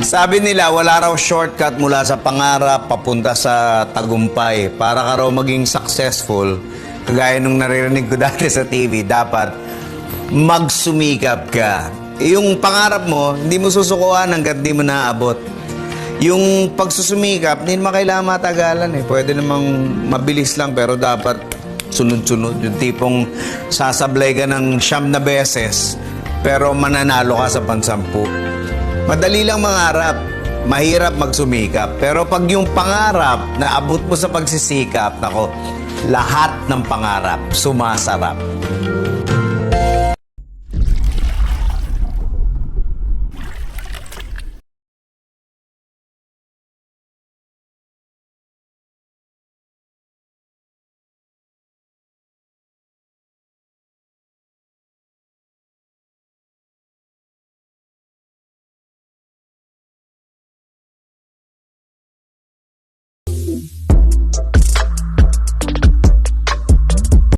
Sabi nila, wala raw shortcut mula sa pangarap papunta sa tagumpay. Para ka raw maging successful, kagaya nung naririnig ko dati sa TV, dapat magsumikap ka. Yung pangarap mo, hindi mo susukuan hanggat di mo naaabot. Yung pagsusumikap, hindi naman kailangan matagalan eh. Pwede namang mabilis lang, pero dapat sunod-sunod. Yung tipong sasablay ka ng 9 na beses, pero mananalo ka sa pansampu. Madali lang mangarap, mahirap magsumikap. Pero pag yung pangarap na abot mo sa pagsisikap, nako, lahat ng pangarap sumasarap.